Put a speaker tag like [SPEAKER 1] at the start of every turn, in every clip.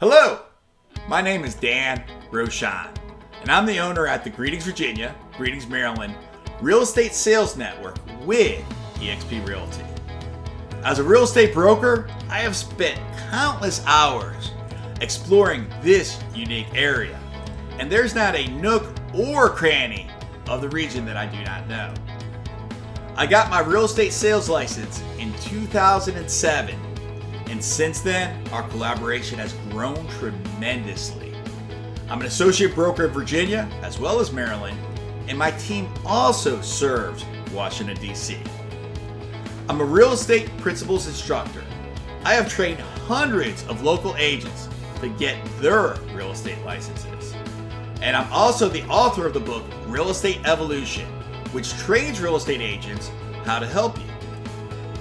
[SPEAKER 1] Hello, my name is Dan Rochon, and I'm the owner at the Greetings Virginia, Greetings Maryland Real Estate Sales Network with eXp Realty. As a real estate broker, I have spent countless hours exploring this unique area, and there's not a nook or cranny of the region that I do not know. I got my real estate sales license in 2007. And since then, our collaboration has grown tremendously. I'm an associate broker in Virginia as well as Maryland, and my team also serves Washington, D.C. I'm a real estate principles instructor. I have trained hundreds of local agents to get their real estate licenses. And I'm also the author of the book, Real Estate Evolution, which trains real estate agents how to help you.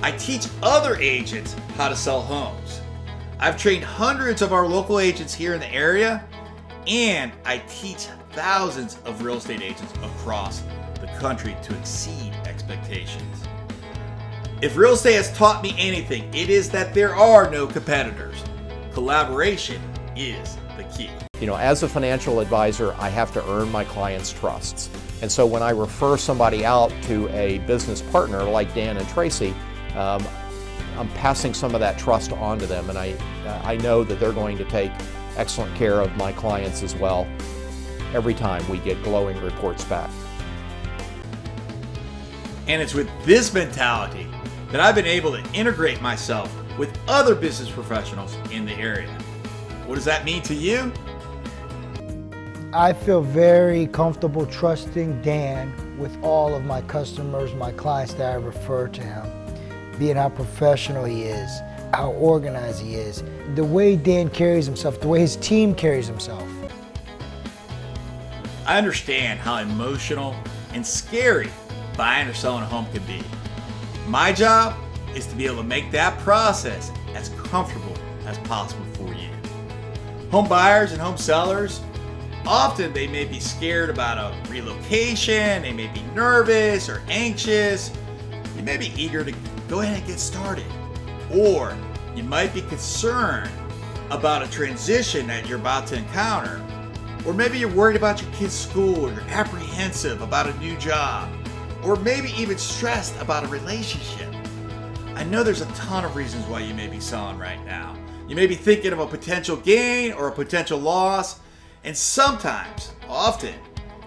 [SPEAKER 1] I teach other agents how to sell homes. I've trained hundreds of our local agents here in the area, and I teach thousands of real estate agents across the country to exceed expectations. If real estate has taught me anything, it is that there are no competitors. Collaboration is the key.
[SPEAKER 2] As a financial advisor, I have to earn my clients' trusts. And so when I refer somebody out to a business partner like Dan and Tracy, I'm passing some of that trust on to them, and I know that they're going to take excellent care of my clients as well every time we get glowing reports back.
[SPEAKER 1] And it's with this mentality that I've been able to integrate myself with other business professionals in the area. What does that mean to you?
[SPEAKER 3] I feel very comfortable trusting Dan with all of my customers, my clients that I refer to him. Being how professional he is, how organized he is, the way Dan carries himself, the way his team carries himself.
[SPEAKER 1] I understand how emotional and scary buying or selling a home can be. My job is to be able to make that process as comfortable as possible for you. Home buyers and home sellers, often they may be scared about a relocation, they may be nervous or anxious, you may be eager to go ahead and get started. Or you might be concerned about a transition that you're about to encounter. Or maybe you're worried about your kid's school, or you're apprehensive about a new job. Or maybe even stressed about a relationship. I know there's a ton of reasons why you may be selling right now. You may be thinking of a potential gain or a potential loss. And sometimes, often,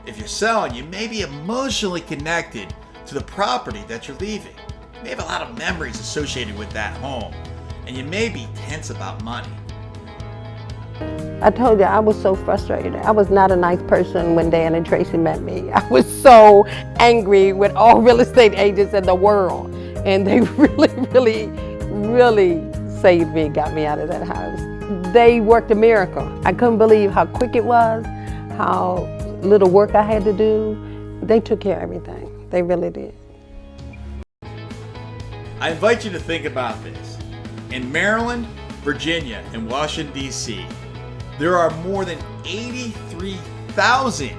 [SPEAKER 1] if you're selling, you may be emotionally connected to the property that you're leaving. You may have a lot of memories associated with that home, and you may be tense about money.
[SPEAKER 4] I told you I was so frustrated. I was not a nice person when Dan and Tracy met me. I was so angry with all real estate agents in the world, and they really saved me, got me out of that house. They worked a miracle. I couldn't believe how quick it was, how little work I had to do. They took care of everything. They really did.
[SPEAKER 1] I invite you to think about this. In Maryland, Virginia, and Washington, D.C., there are more than 83,000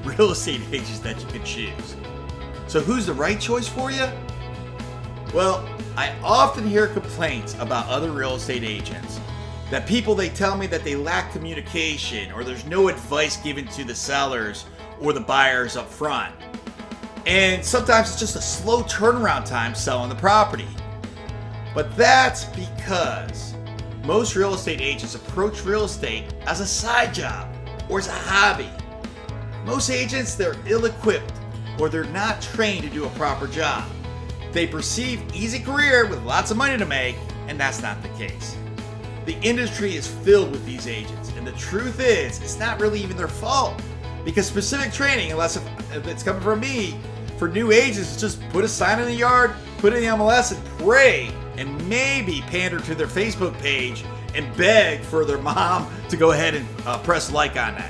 [SPEAKER 1] real estate agents that you can choose. So who's the right choice for you? Well, I often hear complaints about other real estate agents. That people, they tell me that they lack communication, or there's no advice given to the sellers or the buyers up front. And sometimes it's just a slow turnaround time selling the property. But that's because most real estate agents approach real estate as a side job or as a hobby. Most agents, they're ill-equipped or they're not trained to do a proper job. They perceive easy career with lots of money to make, and that's not the case. The industry is filled with these agents, and the truth is, it's not really even their fault. Because specific training, unless if it's coming from me, for new agents, is just put a sign in the yard, put it in the MLS, and pray, and maybe pander to their Facebook page and beg for their mom to go ahead and press like on that.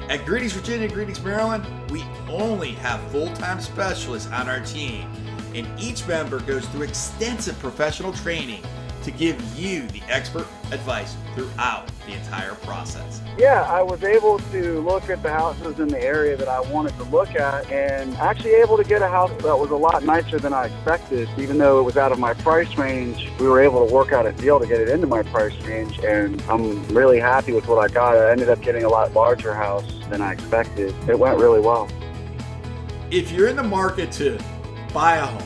[SPEAKER 1] At Greetings Virginia, Greetings Maryland, we only have full-time specialists on our team, and each member goes through extensive professional training to give you the expert advice throughout the entire process.
[SPEAKER 5] Yeah, I was able to look at the houses in the area that I wanted to look at, and actually able to get a house that was a lot nicer than I expected. Even though it was out of my price range, we were able to work out a deal to get it into my price range, and I'm really happy with what I got. I ended up getting a lot larger house than I expected. It went really well.
[SPEAKER 1] If you're in the market to buy a home,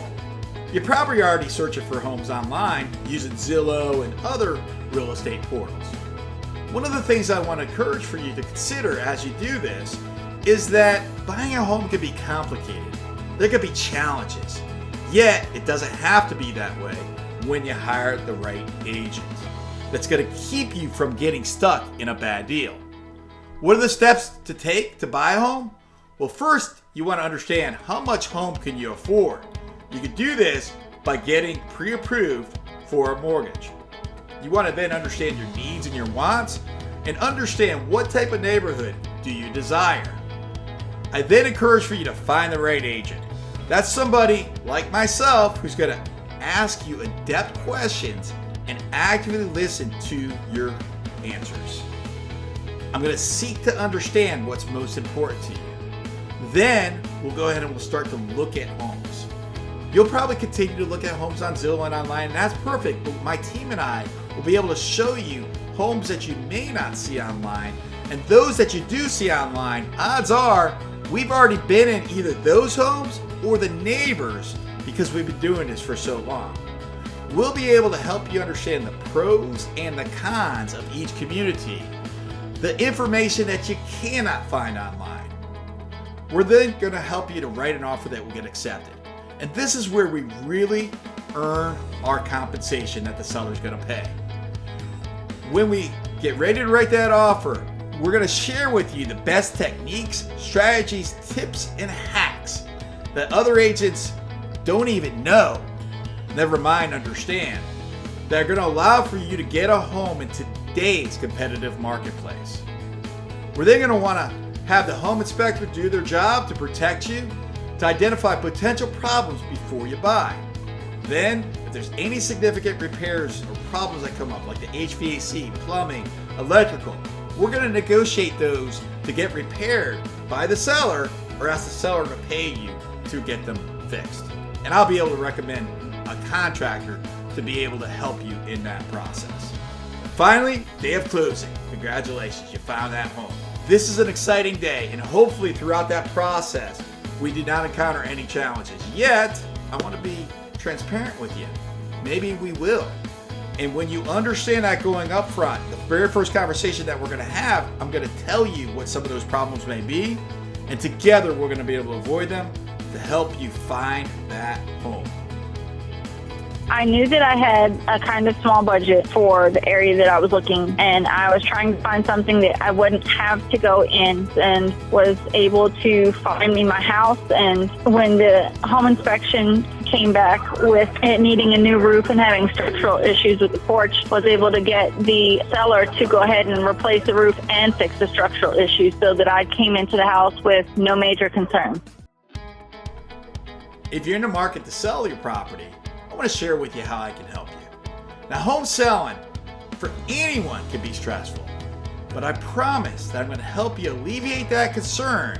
[SPEAKER 1] you're probably already searching for homes online using Zillow and other real estate portals. One of the things I want to encourage for you to consider as you do this is that buying a home can be complicated. There could be challenges, yet it doesn't have to be that way when you hire the right agent that's going to keep you from getting stuck in a bad deal. What are the steps to take to buy a home? Well, first, you want to understand how much home can you afford. You can do this by getting pre-approved for a mortgage. You want to then understand your needs and your wants and understand what type of neighborhood do you desire. I then encourage for you to find the right agent. That's somebody like myself who's going to ask you in-depth questions and actively listen to your answers. I'm going to seek to understand what's most important to you. Then we'll go ahead and we'll start to look at homes. You'll probably continue to look at homes on Zillow and online, and that's perfect, but my team and I will be able to show you homes that you may not see online, and those that you do see online, odds are we've already been in either those homes or the neighbors because we've been doing this for so long. We'll be able to help you understand the pros and the cons of each community, the information that you cannot find online. We're then going to help you to write an offer that will get accepted. And this is where we really earn our compensation that the seller's going to pay. When we get ready to write that offer, we're going to share with you the best techniques, strategies, tips, and hacks that other agents don't even know, never mind understand, that are going to allow for you to get a home in today's competitive marketplace. We're then going to want to have the home inspector do their job to protect you, to identify potential problems before you buy. Then, if there's any significant repairs or problems that come up, like the HVAC, plumbing, electrical, we're going to negotiate those to get repaired by the seller or ask the seller to pay you to get them fixed. And I'll be able to recommend a contractor to be able to help you in that process. Finally, day of closing. Congratulations, you found that home. This is an exciting day, and hopefully throughout that process, we did not encounter any challenges. Yet, I want to be transparent with you. Maybe we will. And when you understand that going up front, the very first conversation that we're going to have, I'm going to tell you what some of those problems may be, and together we're going to be able to avoid them to help you find that home.
[SPEAKER 6] I knew that I had a kind of small budget for the area that I was looking, and I was trying to find something that I wouldn't have to go in, and was able to find me my house. And when the home inspection came back with it needing a new roof and having structural issues with the porch, was able to get the seller to go ahead and replace the roof and fix the structural issues so that I came into the house with no major concerns.
[SPEAKER 1] If you're in the market to sell your property, I want to share with you how I can help you. Now, home selling for anyone can be stressful, but I promise that I'm going to help you alleviate that concern,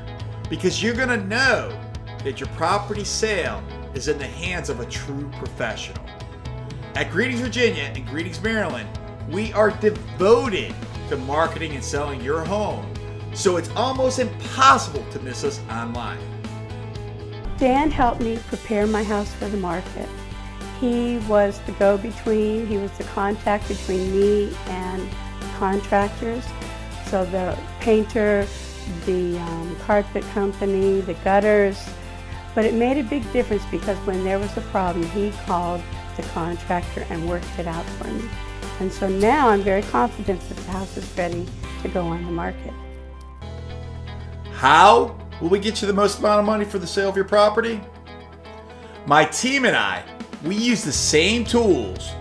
[SPEAKER 1] because you're going to know that your property sale is in the hands of a true professional. At Greetings Virginia and Greetings Maryland, we are devoted to marketing and selling your home, so it's almost impossible to miss us online.
[SPEAKER 7] Dan helped me prepare my house for the market. He was the go-between. He was the contact between me and contractors. So the painter, the carpet company, the gutters. But it made a big difference because when there was a problem, he called the contractor and worked it out for me. And so now I'm very confident that the house is ready to go on the market.
[SPEAKER 1] How will we get you the most amount of money for the sale of your property? My team and I, we use the same tools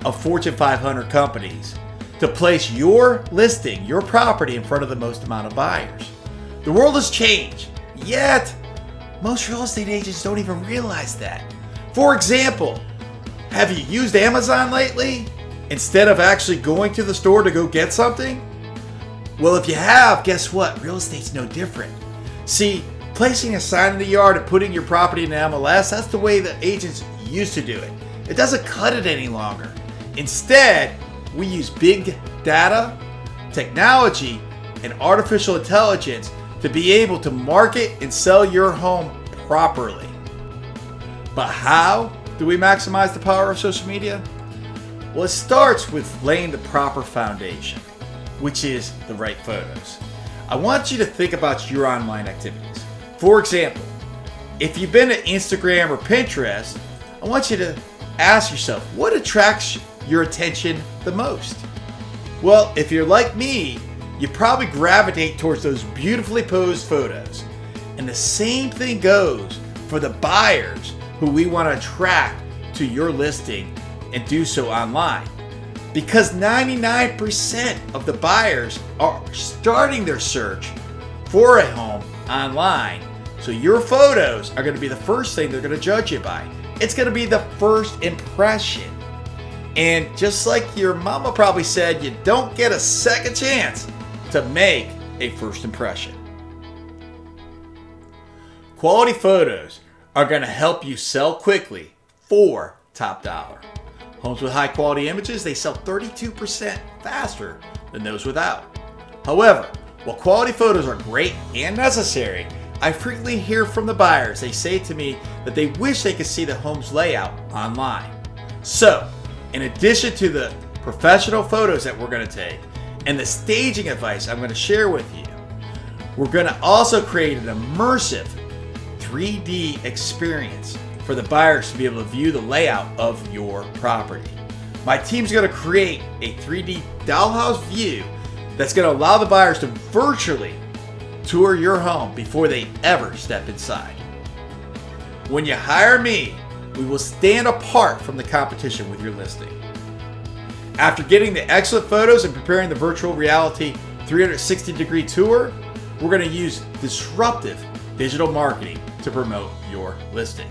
[SPEAKER 1] of Fortune 500 companies to place your listing, your property, in front of the most amount of buyers. The world has changed, yet most real estate agents don't even realize that. For example, Have you used Amazon lately instead of actually going to the store to go get something? Well, if you have, guess what? Real estate's no different. See, placing a sign in the yard and putting your property in the MLS, that's the way the agents used to do it. It doesn't cut it any longer. Instead, we use big data, technology, and artificial intelligence to be able to market and sell your home properly. But how do we maximize the power of social media? Well, it starts with laying the proper foundation, which is the right photos. I want you to think about your online activities. For example, if you've been to Instagram or Pinterest, I want you to ask yourself, what attracts your attention the most? Well, if you're like me, you probably gravitate towards those beautifully posed photos. And the same thing goes for the buyers who we want to attract to your listing and do so online. Because 99% of the buyers are starting their search for a home online. So your photos are going to be the first thing they're going to judge you by. It's going to be the first impression. And just like your mama probably said, you don't get a second chance to make a first impression. Quality photos are going to help you sell quickly for top dollar. Homes with high quality images, they sell 32% faster than those without. However, while quality photos are great and necessary, I frequently hear from the buyers, they say to me that they wish they could see the home's layout online. So, in addition to the professional photos that we're going to take and the staging advice I'm going to share with you, we're going to also create an immersive 3D experience for the buyers to be able to view the layout of your property. My team's going to create a 3D dollhouse view that's going to allow the buyers to virtually tour your home before they ever step inside. When you hire me, we will stand apart from the competition with your listing. After getting the excellent photos and preparing the virtual reality 360-degree tour, we're going to use disruptive digital marketing to promote your listing.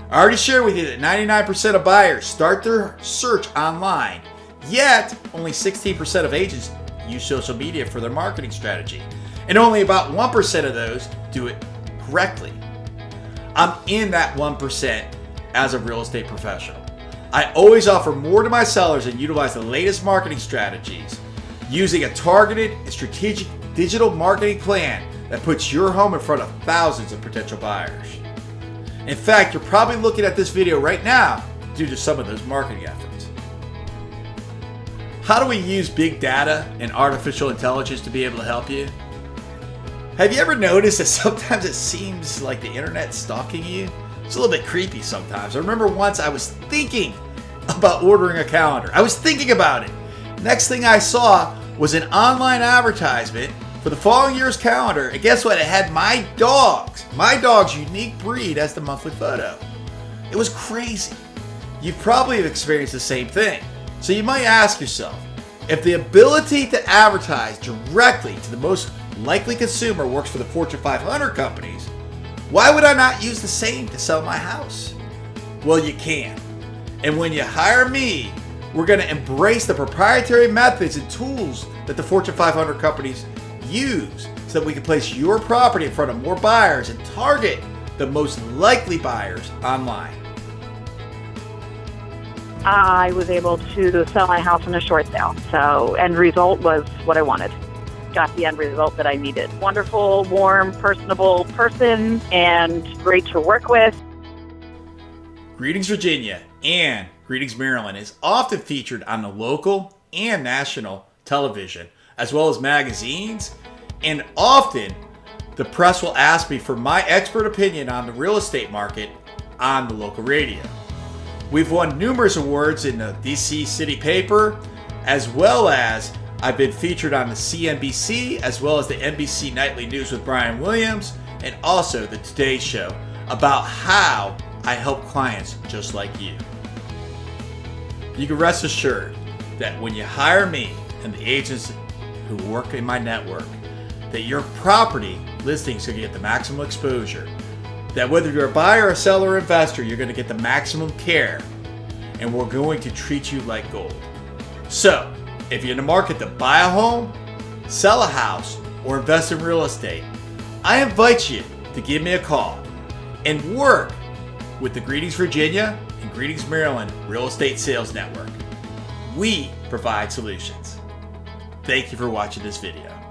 [SPEAKER 1] I already shared with you that 99% of buyers start their search online, yet only 16% of agents use social media for their marketing strategy, and only about 1% of those do it correctly. I'm in that 1% as a real estate professional. I always offer more to my sellers and utilize the latest marketing strategies using a targeted and strategic digital marketing plan that puts your home in front of thousands of potential buyers. In fact, you're probably looking at this video right now due to some of those marketing efforts. How do we use big data and artificial intelligence to be able to help you? Have you ever noticed that sometimes it seems like the internet's stalking you? It's a little bit creepy sometimes. I remember once I was thinking about ordering a calendar. I was thinking about it. Next thing I saw was an online advertisement for the following year's calendar. And guess what? It had my dog's unique breed as the monthly photo. It was crazy. You probably have experienced the same thing. So you might ask yourself, if the ability to advertise directly to the most likely consumer works for the Fortune 500 companies, why would I not use the same to sell my house? Well, you can. And when you hire me, we're going to embrace the proprietary methods and tools that the Fortune 500 companies use so that we can place your property in front of more buyers and target the most likely buyers online.
[SPEAKER 8] I was able to sell my house in a short sale. So end result was what I wanted. Got the end result that I needed. Wonderful, warm, personable person and great to work with.
[SPEAKER 1] Greetings Virginia and Greetings Maryland is often featured on the local and national television, as well as magazines, and often the press will ask me for my expert opinion on the real estate market on the local radio. We've won numerous awards in the DC City paper, as well as I've been featured on the CNBC, as well as the NBC Nightly News with Brian Williams, and also the Today Show, about how I help clients just like you. You can rest assured that when you hire me and the agents who work in my network, that your property listings are going to get the maximum exposure. That whether you're a buyer, a seller, or investor, you're going to get the maximum care. and we're going to treat you like gold. So, if you're in the market to buy a home, sell a house, or invest in real estate, I invite you to give me a call and work with the Greetings Virginia and Greetings Maryland Real Estate Sales Network. We provide solutions. Thank you for watching this video.